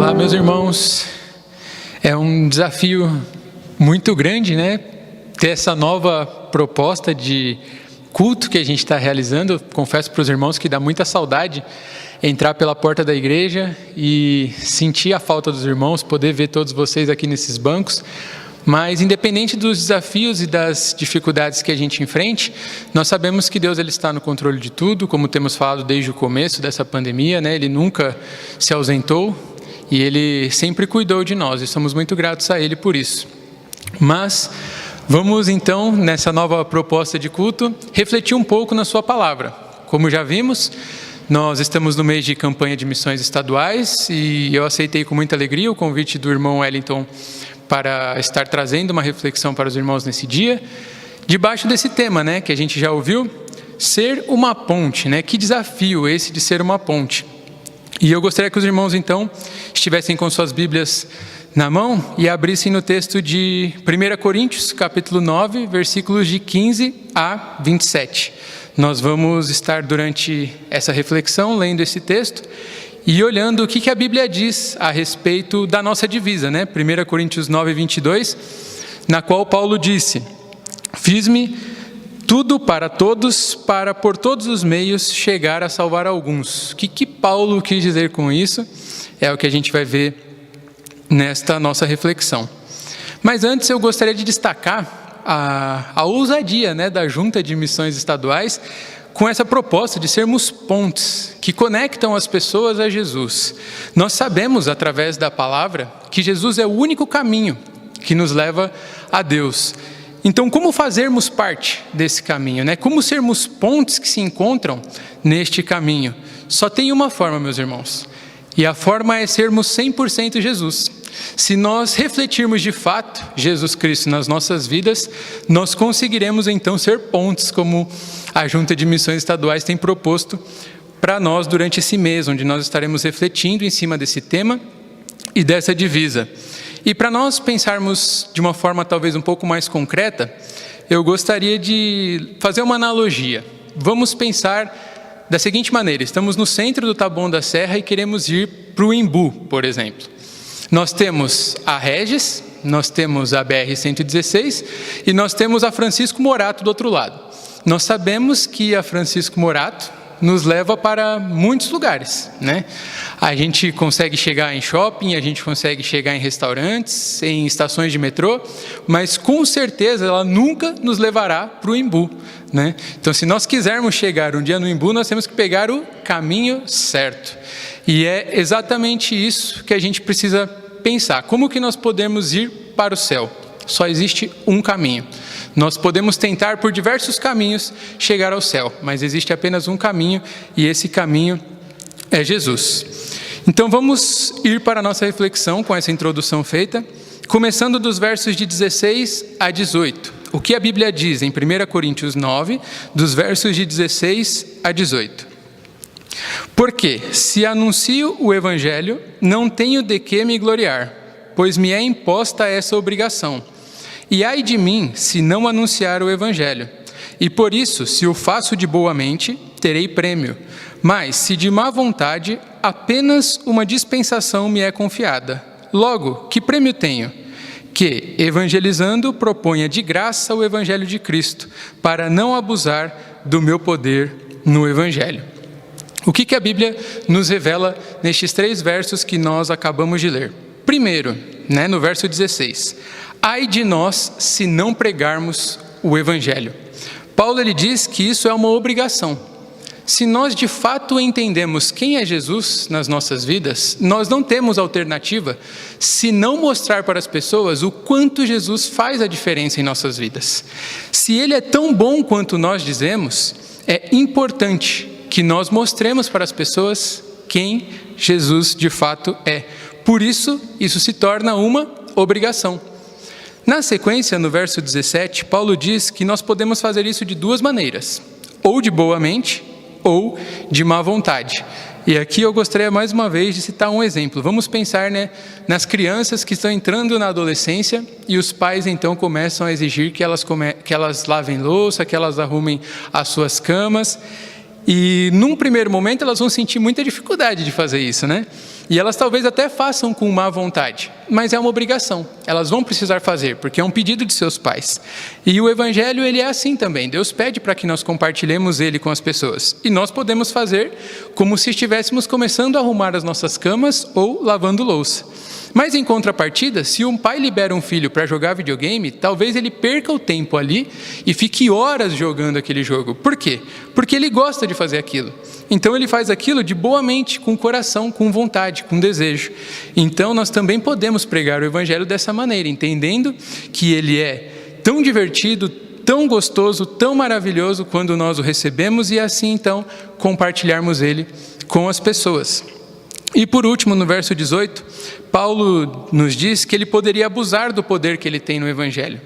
Olá, meus irmãos. É um desafio muito grande, né? Ter essa nova proposta de culto que a gente está realizando. Eu confesso para os irmãos que dá muita saudade entrar pela porta da igreja e sentir a falta dos irmãos, poder ver todos vocês aqui nesses bancos. Mas independente dos desafios e das dificuldades que a gente enfrente, nós sabemos que Deus ele está no controle de tudo, como temos falado desde o começo dessa pandemia, né? Ele nunca se ausentou. E Ele sempre cuidou de nós e somos muito gratos a Ele por isso. Mas vamos então, nessa nova proposta de culto, refletir um pouco na sua palavra. Como já vimos, nós estamos no mês de campanha de missões estaduais e eu aceitei com muita alegria o convite do irmão Wellington para estar trazendo uma reflexão para os irmãos nesse dia, debaixo desse tema, né, que a gente já ouviu, ser uma ponte, né? Que desafio esse de ser uma ponte. E eu gostaria que os irmãos, então, estivessem com suas Bíblias na mão e abrissem no texto de 1 Coríntios, capítulo 9, versículos de 15 a 27. Nós vamos estar, durante essa reflexão, lendo esse texto e olhando o que a Bíblia diz a respeito da nossa divisa, né? 1 Coríntios 9, 22, na qual Paulo disse: "Fiz-me tudo para todos, para por todos os meios chegar a salvar alguns." O que Paulo quis dizer com isso é o que a gente vai ver nesta nossa reflexão. Mas antes eu gostaria de destacar a ousadia, né, da Junta de Missões Estaduais com essa proposta de sermos pontes que conectam as pessoas a Jesus. Nós sabemos, através da palavra, que Jesus é o único caminho que nos leva a Deus. Então, como fazermos parte desse caminho, né? Como sermos pontes que se encontram neste caminho? Só tem uma forma, meus irmãos, e a forma é sermos 100% Jesus. Se nós refletirmos de fato Jesus Cristo nas nossas vidas, nós conseguiremos então ser pontes, como a Junta de Missões Estaduais tem proposto para nós durante esse mês, onde nós estaremos refletindo em cima desse tema e dessa divisa. E para nós pensarmos de uma forma talvez um pouco mais concreta, eu gostaria de fazer uma analogia. Vamos pensar da seguinte maneira: estamos no centro do Taboão da Serra e queremos ir para o Embu, por exemplo. Nós temos a Regis, nós temos a BR-116 e nós temos a Francisco Morato do outro lado. Nós sabemos que a Francisco Morato nos leva para muitos lugares, né? A gente consegue chegar em shopping, a gente consegue chegar em restaurantes, em estações de metrô, mas com certeza ela nunca nos levará para o Embu, né? Então, se nós quisermos chegar um dia no Embu, nós temos que pegar o caminho certo. E é exatamente isso que a gente precisa pensar. Como que nós podemos ir para o céu? Só existe um caminho. Nós podemos tentar por diversos caminhos chegar ao céu, mas existe apenas um caminho e esse caminho é Jesus. Então vamos ir para a nossa reflexão com essa introdução feita, começando dos versos de 16 a 18. O que a Bíblia diz em 1 Coríntios 9, dos versos de 16 a 18. "Porque, se anuncio o Evangelho, não tenho de que me gloriar, pois me é imposta essa obrigação. E ai de mim, se não anunciar o Evangelho. E por isso, se o faço de boa mente, terei prêmio. Mas, se de má vontade, apenas uma dispensação me é confiada. Logo, que prêmio tenho? Que, evangelizando, proponha de graça o Evangelho de Cristo, para não abusar do meu poder no Evangelho." O que a Bíblia nos revela nestes 3 versos que nós acabamos de ler? Primeiro, né, no verso 16, ai de nós se não pregarmos o Evangelho. Paulo ele diz que isso é uma obrigação. Se nós de fato entendemos quem é Jesus nas nossas vidas, nós não temos alternativa se não mostrar para as pessoas o quanto Jesus faz a diferença em nossas vidas. Se Ele é tão bom quanto nós dizemos, é importante que nós mostremos para as pessoas quem Jesus de fato é. Por isso, isso se torna uma obrigação. Na sequência, no verso 17, Paulo diz que nós podemos fazer isso de 2 maneiras, ou de boa mente, ou de má vontade. E aqui eu gostaria mais uma vez de citar um exemplo. Vamos pensar, né, nas crianças que estão entrando na adolescência e os pais então começam a exigir que elas lavem louça, que elas arrumem as suas camas. E num primeiro momento elas vão sentir muita dificuldade de fazer isso, né? E elas talvez até façam com má vontade, mas é uma obrigação. Elas vão precisar fazer, porque é um pedido de seus pais. E o Evangelho, ele é assim também. Deus pede para que nós compartilhemos ele com as pessoas. E nós podemos fazer como se estivéssemos começando a arrumar as nossas camas ou lavando louça. Mas em contrapartida, se um pai libera um filho para jogar videogame, talvez ele perca o tempo ali e fique horas jogando aquele jogo. Por quê? Porque ele gosta de fazer aquilo. Então ele faz aquilo de boa mente, com coração, com vontade, com desejo. Então nós também podemos pregar o Evangelho dessa maneira, entendendo que ele é tão divertido, tão gostoso, tão maravilhoso quando nós o recebemos e assim então compartilharmos ele com as pessoas. E por último, no verso 18, Paulo nos diz que ele poderia abusar do poder que ele tem no Evangelho.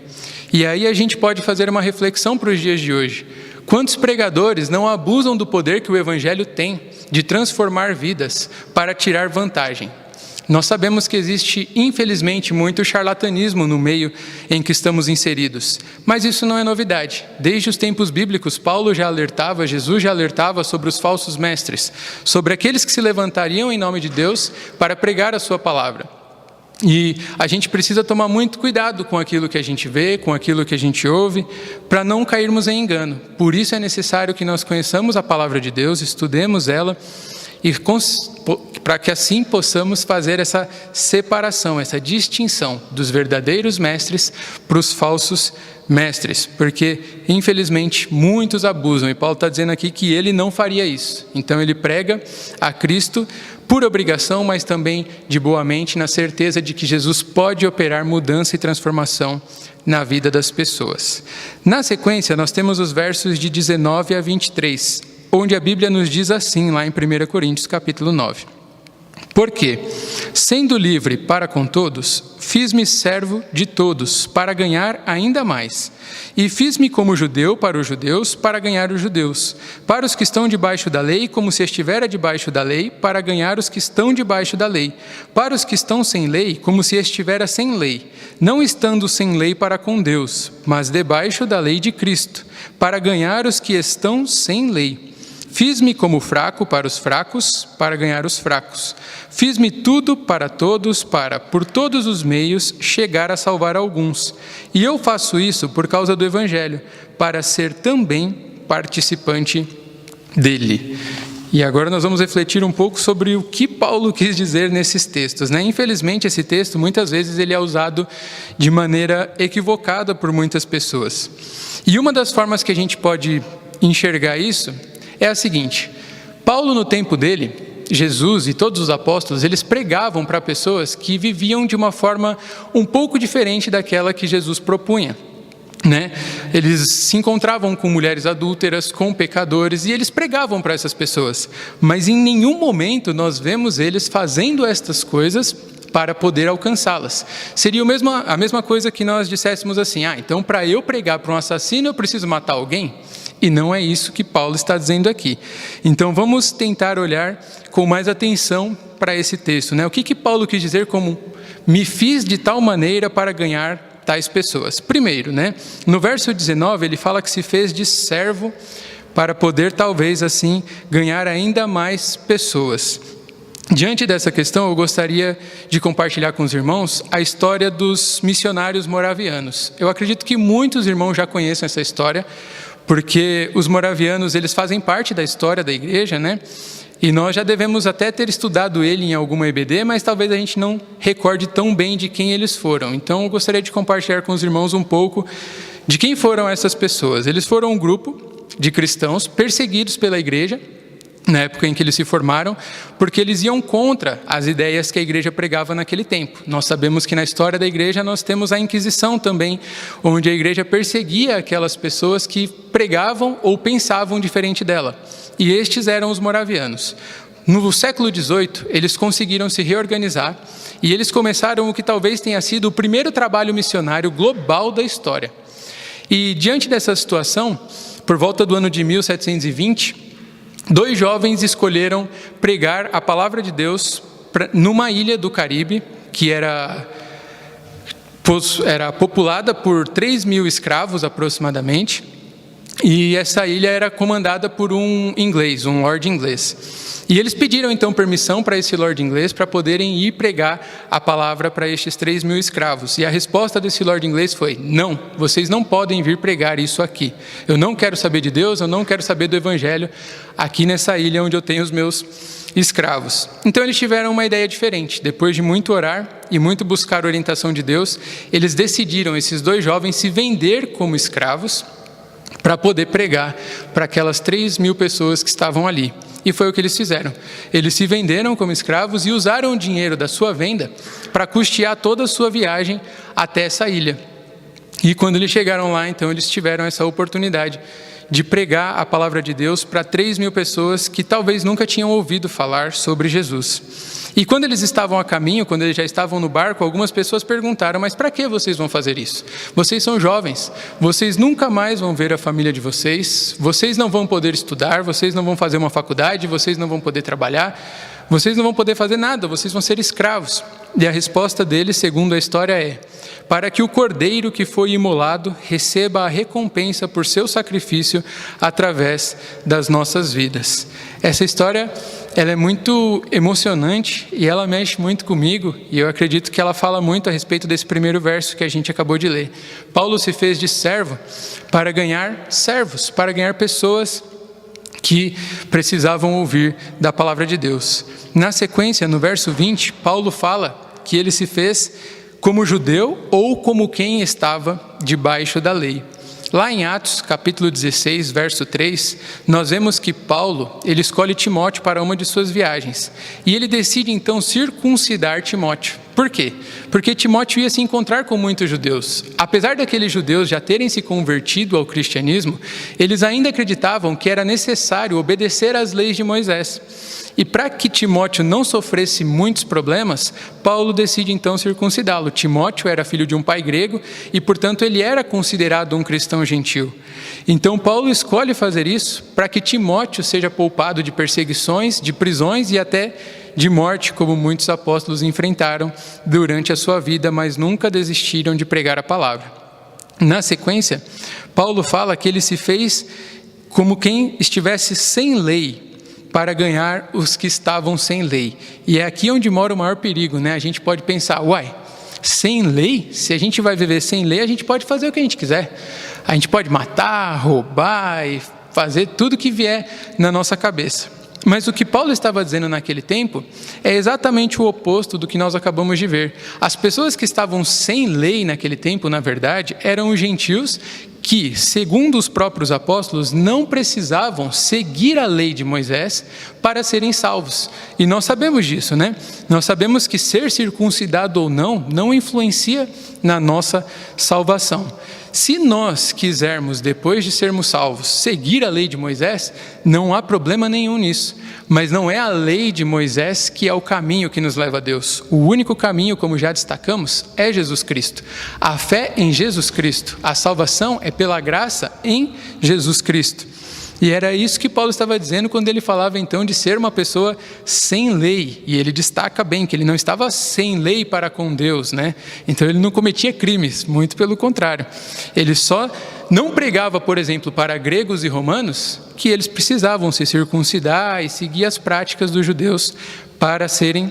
E aí a gente pode fazer uma reflexão para os dias de hoje. Quantos pregadores não abusam do poder que o Evangelho tem de transformar vidas para tirar vantagem? Nós sabemos que existe, infelizmente, muito charlatanismo no meio em que estamos inseridos. Mas isso não é novidade. Desde os tempos bíblicos, Paulo já alertava, Jesus já alertava sobre os falsos mestres, sobre aqueles que se levantariam em nome de Deus para pregar a sua palavra. E a gente precisa tomar muito cuidado com aquilo que a gente vê, com aquilo que a gente ouve, para não cairmos em engano. Por isso é necessário que nós conheçamos a palavra de Deus, estudemos ela, e para que assim possamos fazer essa separação, essa distinção dos verdadeiros mestres para os falsos mestres, porque infelizmente muitos abusam, e Paulo está dizendo aqui que ele não faria isso. Então ele prega a Cristo por obrigação, mas também de boa mente, na certeza de que Jesus pode operar mudança e transformação na vida das pessoas. Na sequência, nós temos os versos de 19 a 23, onde a Bíblia nos diz assim, lá em 1 Coríntios capítulo 9. Porque, sendo livre para com todos, fiz-me servo de todos, para ganhar ainda mais. E fiz-me como judeu para os judeus, para ganhar os judeus. Para os que estão debaixo da lei, como se estivera debaixo da lei, para ganhar os que estão debaixo da lei. Para os que estão sem lei, como se estivera sem lei, não estando sem lei para com Deus, mas debaixo da lei de Cristo, para ganhar os que estão sem lei. Fiz-me como fraco para os fracos, para ganhar os fracos. Fiz-me tudo para todos, para, por todos os meios, chegar a salvar alguns. E eu faço isso por causa do Evangelho, para ser também participante dele. E agora nós vamos refletir um pouco sobre o que Paulo quis dizer nesses textos, né? Infelizmente, esse texto, muitas vezes, ele é usado de maneira equivocada por muitas pessoas. E uma das formas que a gente pode enxergar isso é a seguinte: Paulo, no tempo dele, Jesus e todos os apóstolos, eles pregavam para pessoas que viviam de uma forma um pouco diferente daquela que Jesus propunha, né? Eles se encontravam com mulheres adúlteras, com pecadores, e eles pregavam para essas pessoas, mas em nenhum momento nós vemos eles fazendo estas coisas para poder alcançá-las. Seria a mesma coisa que nós disséssemos assim: então para eu pregar para um assassino eu preciso matar alguém? E não é isso que Paulo está dizendo aqui. Então vamos tentar olhar com mais atenção para esse texto, né? O que Paulo quis dizer como me fiz de tal maneira para ganhar tais pessoas? Primeiro, né? No verso 19 ele fala que se fez de servo para poder talvez assim ganhar ainda mais pessoas. Diante dessa questão, eu gostaria de compartilhar com os irmãos a história dos missionários moravianos. Eu acredito que muitos irmãos já conhecem essa história, porque os moravianos, eles fazem parte da história da igreja, né? E nós já devemos até ter estudado ele em alguma EBD, mas talvez a gente não recorde tão bem de quem eles foram. Então, eu gostaria de compartilhar com os irmãos um pouco de quem foram essas pessoas. Eles foram um grupo de cristãos perseguidos pela igreja, na época em que eles se formaram, porque eles iam contra as ideias que a igreja pregava naquele tempo. Nós sabemos que na história da igreja nós temos a Inquisição também, onde a igreja perseguia aquelas pessoas que pregavam ou pensavam diferente dela. E estes eram os moravianos. No século XVIII, eles conseguiram se reorganizar e eles começaram o que talvez tenha sido o primeiro trabalho missionário global da história. E diante dessa situação, por volta do ano de 1720, 2 jovens escolheram pregar a palavra de Deus numa ilha do Caribe, que era populada por 3.000 escravos aproximadamente. E essa ilha era comandada por um inglês, um lord inglês. E eles pediram então permissão para esse lord inglês para poderem ir pregar a palavra para estes 3.000 escravos. E a resposta desse lord inglês foi: não, vocês não podem vir pregar isso aqui. Eu não quero saber de Deus, eu não quero saber do evangelho aqui nessa ilha onde eu tenho os meus escravos. Então eles tiveram uma ideia diferente. Depois de muito orar e muito buscar a orientação de Deus, eles decidiram, esses 2 jovens, se vender como escravos para poder pregar para aquelas 3.000 pessoas que estavam ali. E foi o que eles fizeram. Eles se venderam como escravos e usaram o dinheiro da sua venda para custear toda a sua viagem até essa ilha. E quando eles chegaram lá, então, eles tiveram essa oportunidade de pregar a palavra de Deus para 3.000 pessoas que talvez nunca tinham ouvido falar sobre Jesus. E quando eles estavam a caminho, quando eles já estavam no barco, algumas pessoas perguntaram: mas para que vocês vão fazer isso? Vocês são jovens, vocês nunca mais vão ver a família de vocês, vocês não vão poder estudar, vocês não vão fazer uma faculdade, vocês não vão poder trabalhar, vocês não vão poder fazer nada, vocês vão ser escravos. E a resposta deles, segundo a história, é: para que o cordeiro que foi imolado receba a recompensa por seu sacrifício através das nossas vidas. Essa história, ela é muito emocionante e ela mexe muito comigo, e eu acredito que ela fala muito a respeito desse primeiro verso que a gente acabou de ler. Paulo se fez de servo para ganhar servos, para ganhar pessoas que precisavam ouvir da palavra de Deus. Na sequência, no verso 20, Paulo fala que ele se fez como judeu ou como quem estava debaixo da lei. Lá em Atos, capítulo 16, verso 3, nós vemos que Paulo, ele escolhe Timóteo para uma de suas viagens. E ele decide então circuncidar Timóteo. Por quê? Porque Timóteo ia se encontrar com muitos judeus. Apesar daqueles judeus já terem se convertido ao cristianismo, eles ainda acreditavam que era necessário obedecer às leis de Moisés. E para que Timóteo não sofresse muitos problemas, Paulo decide então circuncidá-lo. Timóteo era filho de um pai grego e, portanto, ele era considerado um cristão gentil. Então Paulo escolhe fazer isso para que Timóteo seja poupado de perseguições, de prisões e até de morte, como muitos apóstolos enfrentaram durante a sua vida, mas nunca desistiram de pregar a palavra. Na sequência, Paulo fala que ele se fez como quem estivesse sem lei, para ganhar os que estavam sem lei. E é aqui onde mora o maior perigo, né? A gente pode pensar: uai, sem lei? Se a gente vai viver sem lei, a gente pode fazer o que a gente quiser. A gente pode matar, roubar e fazer tudo que vier na nossa cabeça. Mas o que Paulo estava dizendo naquele tempo é exatamente o oposto do que nós acabamos de ver. As pessoas que estavam sem lei naquele tempo, na verdade, eram os gentios que, segundo os próprios apóstolos, não precisavam seguir a lei de Moisés para serem salvos. E nós sabemos disso, né? Nós sabemos que ser circuncidado ou não influencia na nossa salvação. Se nós quisermos, depois de sermos salvos, seguir a lei de Moisés, não há problema nenhum nisso. Mas não é a lei de Moisés que é o caminho que nos leva a Deus. O único caminho, como já destacamos, é Jesus Cristo. A fé em Jesus Cristo. A salvação é pela graça em Jesus Cristo. E era isso que Paulo estava dizendo quando ele falava então de ser uma pessoa sem lei. E ele destaca bem que ele não estava sem lei para com Deus, né? Então ele não cometia crimes, muito pelo contrário. Ele só não pregava, por exemplo, para gregos e romanos que eles precisavam se circuncidar e seguir as práticas dos judeus para serem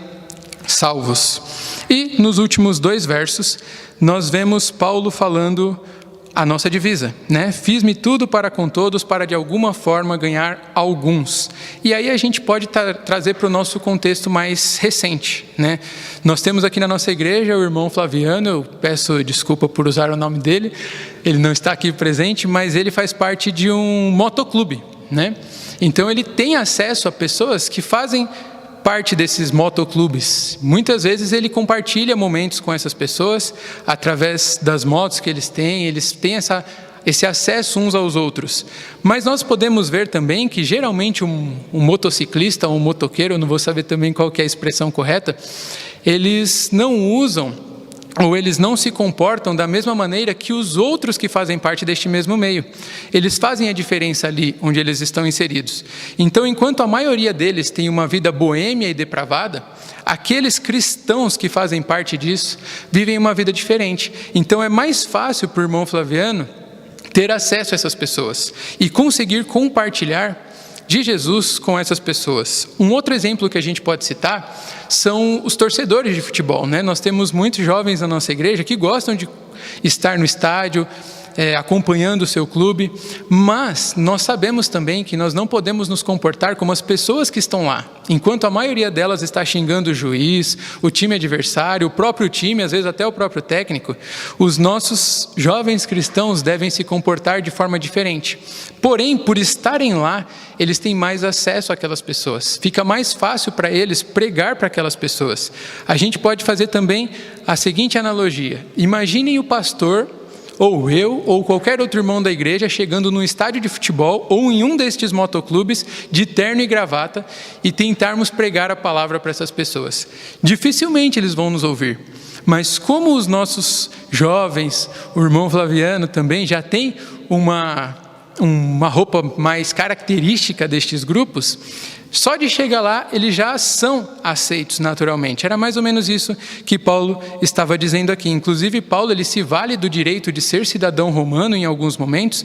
salvos. E nos últimos 2 versos, nós vemos Paulo falando a nossa divisa, né? Fiz-me tudo para com todos, para de alguma forma ganhar alguns. E aí a gente pode trazer para o nosso contexto mais recente, né? Nós temos aqui na nossa igreja o irmão Flaviano, eu peço desculpa por usar o nome dele, ele não está aqui presente, mas ele faz parte de um motoclube, né? Então ele tem acesso a pessoas que fazem parte desses motoclubes. Muitas vezes ele compartilha momentos com essas pessoas através das motos que eles têm esse acesso uns aos outros. Mas nós podemos ver também que geralmente um motociclista ou um motoqueiro, eu não vou saber também qual que é a expressão correta, eles não usam ou eles não se comportam da mesma maneira que os outros que fazem parte deste mesmo meio. Eles fazem a diferença ali onde eles estão inseridos. Então, enquanto a maioria deles tem uma vida boêmia e depravada, aqueles cristãos que fazem parte disso vivem uma vida diferente. Então, é mais fácil para o irmão Flaviano ter acesso a essas pessoas e conseguir compartilhar de Jesus com essas pessoas. Um outro exemplo que a gente pode citar são os torcedores de futebol, né? Nós temos muitos jovens na nossa igreja que gostam de estar no estádio, acompanhando o seu clube, mas nós sabemos também que nós não podemos nos comportar como as pessoas que estão lá. Enquanto a maioria delas está xingando o juiz, o time adversário, o próprio time, às vezes até o próprio técnico, os nossos jovens cristãos devem se comportar de forma diferente. Porém, por estarem lá, eles têm mais acesso àquelas pessoas. Fica mais fácil para eles pregar para aquelas pessoas. A gente pode fazer também a seguinte analogia. Imaginem o pastor, ou eu, ou qualquer outro irmão da igreja, chegando num estádio de futebol ou em um destes motoclubes, de terno e gravata, e tentarmos pregar a palavra para essas pessoas. Dificilmente eles vão nos ouvir. Mas como os nossos jovens, o irmão Flaviano também, já tem uma roupa mais característica destes grupos, só de chegar lá, eles já são aceitos naturalmente. Era mais ou menos isso que Paulo estava dizendo aqui. Inclusive, Paulo ele se vale do direito de ser cidadão romano em alguns momentos,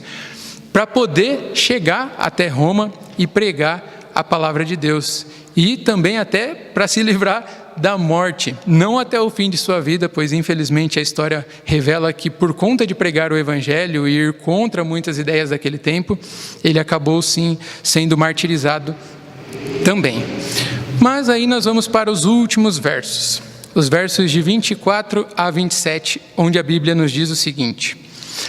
para poder chegar até Roma e pregar a palavra de Deus. E também até para se livrar da morte, não até o fim de sua vida, pois infelizmente a história revela que por conta de pregar o evangelho e ir contra muitas ideias daquele tempo, ele acabou sim sendo martirizado também. Mas aí nós vamos para os últimos versos, os versos de 24 a 27, onde a Bíblia nos diz o seguinte: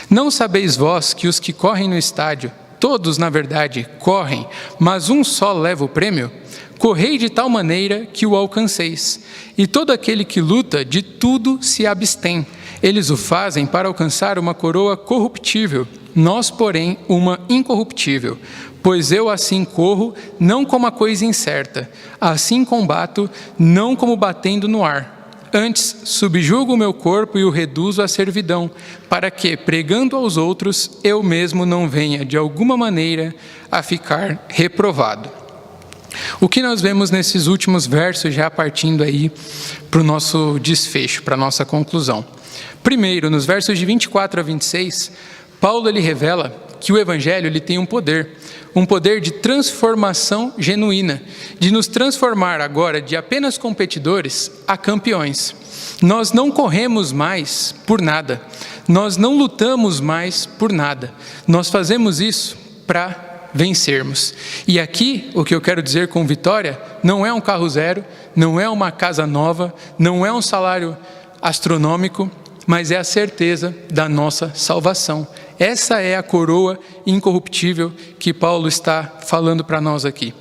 não sabeis vós que os que correm no estádio, todos na verdade correm, mas um só leva o prêmio? Correi de tal maneira que o alcanceis. E todo aquele que luta, de tudo se abstém. Eles o fazem para alcançar uma coroa corruptível, nós, porém, uma incorruptível. Pois eu assim corro, não como a coisa incerta, assim combato, não como batendo no ar. Antes, subjugo o meu corpo e o reduzo à servidão, para que, pregando aos outros, eu mesmo não venha, de alguma maneira, a ficar reprovado. O que nós vemos nesses últimos versos, já partindo aí para o nosso desfecho, para a nossa conclusão. Primeiro, nos versos de 24 a 26, Paulo ele revela que o Evangelho ele tem um poder de transformação genuína, de nos transformar agora de apenas competidores a campeões. Nós não corremos mais por nada, nós não lutamos mais por nada, nós fazemos isso para vencermos. E aqui, o que eu quero dizer com vitória, não é um carro zero, não é uma casa nova, não é um salário astronômico, mas é a certeza da nossa salvação. Essa é a coroa incorruptível que Paulo está falando para nós aqui.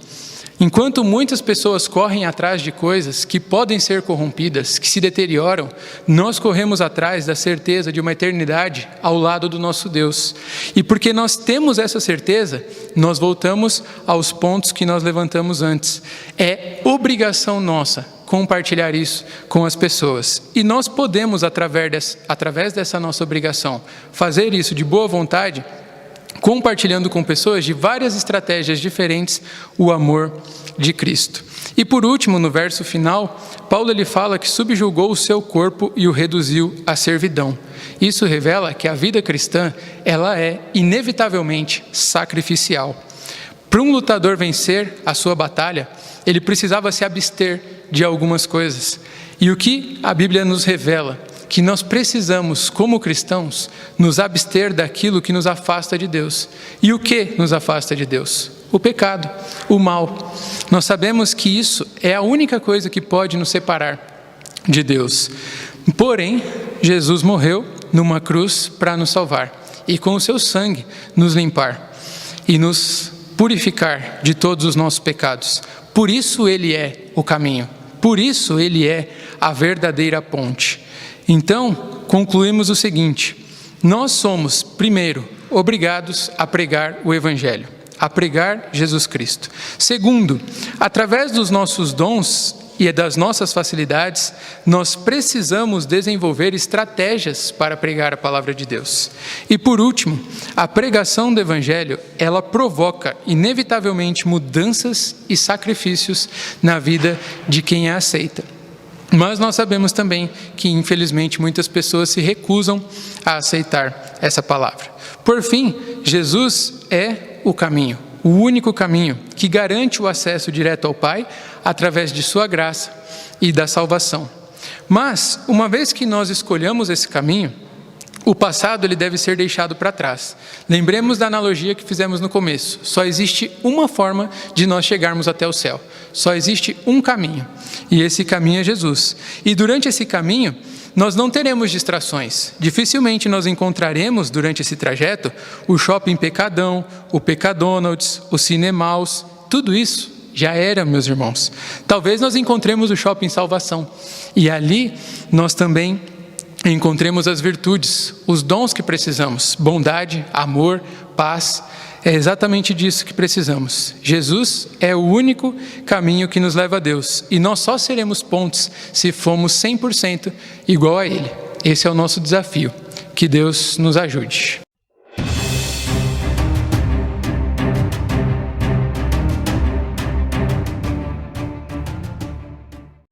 Enquanto muitas pessoas correm atrás de coisas que podem ser corrompidas, que se deterioram, nós corremos atrás da certeza de uma eternidade ao lado do nosso Deus. E porque nós temos essa certeza, nós voltamos aos pontos que nós levantamos antes. É obrigação nossa compartilhar isso com as pessoas. E nós podemos, através dessa nossa obrigação, fazer isso de boa vontade, compartilhando com pessoas de várias estratégias diferentes o amor de Cristo. E por último, no verso final, Paulo ele fala que subjugou o seu corpo e o reduziu à servidão. Isso revela que a vida cristã, ela é inevitavelmente sacrificial. Para um lutador vencer a sua batalha, ele precisava se abster de algumas coisas. E o que a Bíblia nos revela? Que nós precisamos, como cristãos, nos abster daquilo que nos afasta de Deus. E o que nos afasta de Deus? O pecado, o mal. Nós sabemos que isso é a única coisa que pode nos separar de Deus. Porém, Jesus morreu numa cruz para nos salvar e com o seu sangue nos limpar e nos purificar de todos os nossos pecados. Por isso ele é o caminho, por isso ele é a verdadeira ponte. Então, concluímos o seguinte: nós somos, primeiro, obrigados a pregar o Evangelho, a pregar Jesus Cristo. Segundo, através dos nossos dons e das nossas facilidades, nós precisamos desenvolver estratégias para pregar a palavra de Deus. E por último, a pregação do Evangelho, ela provoca inevitavelmente mudanças e sacrifícios na vida de quem a aceita. Mas nós sabemos também que, infelizmente, muitas pessoas se recusam a aceitar essa palavra. Por fim, Jesus é o caminho, o único caminho que garante o acesso direto ao Pai através de sua graça e da salvação. Mas, uma vez que nós escolhamos esse caminho, o passado ele deve ser deixado para trás. Lembremos da analogia que fizemos no começo. Só existe uma forma de nós chegarmos até o céu. Só existe um caminho. E esse caminho é Jesus. E durante esse caminho, nós não teremos distrações. Dificilmente nós encontraremos, durante esse trajeto, o shopping Pecadão, o Pecadonald's, o Cinemaus. Tudo isso já era, meus irmãos. Talvez nós encontremos o shopping Salvação. E ali nós também encontremos as virtudes, os dons que precisamos, bondade, amor, paz. É exatamente disso que precisamos. Jesus é o único caminho que nos leva a Deus. E nós só seremos pontes se formos 100% igual a Ele. Esse é o nosso desafio. Que Deus nos ajude.